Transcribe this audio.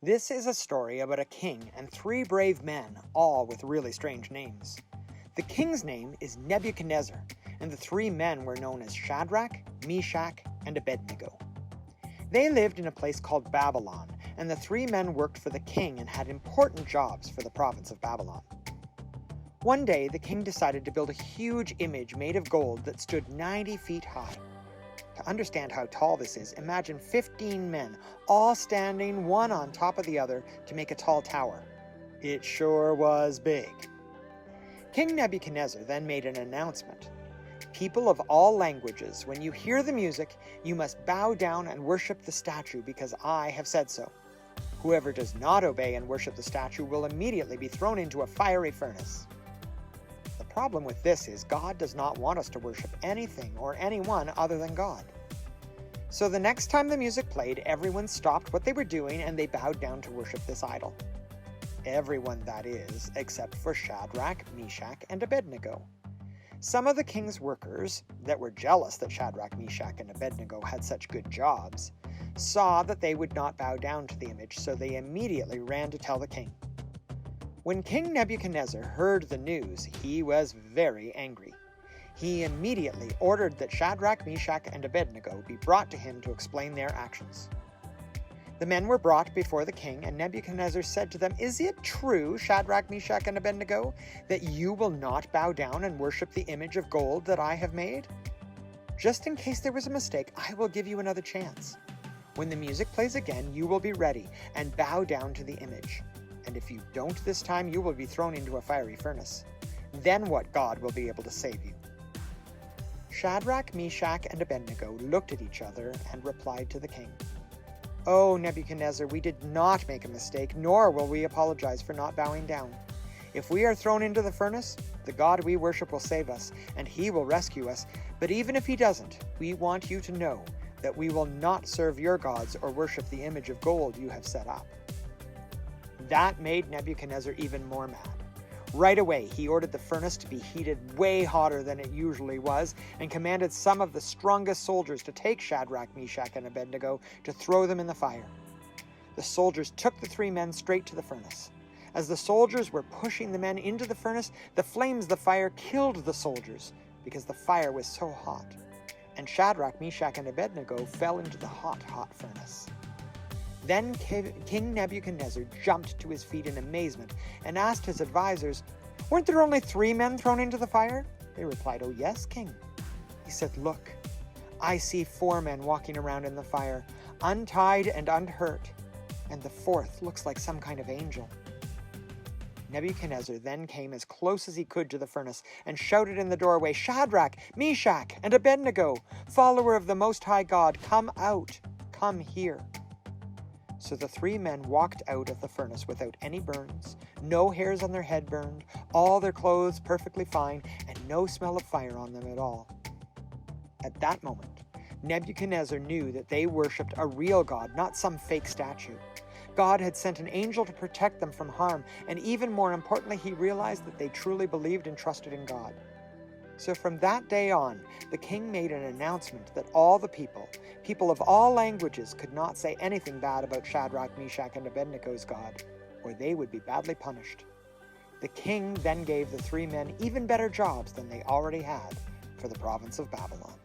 This is a story about a king and three brave men, all with really strange names. The king's name is Nebuchadnezzar, and the three men were known as Shadrach, Meshach, and Abednego. They lived in a place called Babylon, and the three men worked for the king and had important jobs for the province of Babylon. One day, the king decided to build a huge image made of gold that stood 90 feet high. To understand how tall this is, imagine 15 men, all standing one on top of the other to make a tall tower. It sure was big. King Nebuchadnezzar then made an announcement. People of all languages, when you hear the music, you must bow down and worship the statue because I have said so. Whoever does not obey and worship the statue will immediately be thrown into a fiery furnace. The problem with this is God does not want us to worship anything or anyone other than God. So the next time the music played, everyone stopped what they were doing and they bowed down to worship this idol. Everyone, that is, except for Shadrach, Meshach, and Abednego. Some of the king's workers, that were jealous that Shadrach, Meshach, and Abednego had such good jobs, saw that they would not bow down to the image, so they immediately ran to tell the king. When King Nebuchadnezzar heard the news, he was very angry. He immediately ordered that Shadrach, Meshach, and Abednego be brought to him to explain their actions. The men were brought before the king, and Nebuchadnezzar said to them, "Is it true, Shadrach, Meshach, and Abednego, that you will not bow down and worship the image of gold that I have made? Just in case there was a mistake, I will give you another chance. When the music plays again, you will be ready and bow down to the image. And if you don't this time, you will be thrown into a fiery furnace. Then what God will be able to save you?" Shadrach, Meshach, and Abednego looked at each other and replied to the king, "Oh, Nebuchadnezzar, we did not make a mistake, nor will we apologize for not bowing down. If we are thrown into the furnace, the God we worship will save us, and he will rescue us. But even if he doesn't, we want you to know that we will not serve your gods or worship the image of gold you have set up." That made Nebuchadnezzar even more mad. Right away, he ordered the furnace to be heated way hotter than it usually was and commanded some of the strongest soldiers to take Shadrach, Meshach, and Abednego to throw them in the fire. The soldiers took the three men straight to the furnace. As the soldiers were pushing the men into the furnace, the flames of the fire killed the soldiers because the fire was so hot. And Shadrach, Meshach, and Abednego fell into the hot, hot furnace. Then King Nebuchadnezzar jumped to his feet in amazement and asked his advisors, "Weren't there only 3 men thrown into the fire?" They replied, "Oh yes, king." He said, "Look, I see 4 men walking around in the fire, untied and unhurt, and the 4th looks like some kind of angel." Nebuchadnezzar then came as close as he could to the furnace and shouted in the doorway, "Shadrach, Meshach, and Abednego, follower of the Most High God, come out, come here." So the 3 men walked out of the furnace without any burns, no hairs on their head burned, all their clothes perfectly fine, and no smell of fire on them at all. At that moment, Nebuchadnezzar knew that they worshipped a real God, not some fake statue. God had sent an angel to protect them from harm, and even more importantly, he realized that they truly believed and trusted in God. So from that day on, the king made an announcement that all the people of all languages, could not say anything bad about Shadrach, Meshach, and Abednego's God, or they would be badly punished. The king then gave the 3 men even better jobs than they already had for the province of Babylon.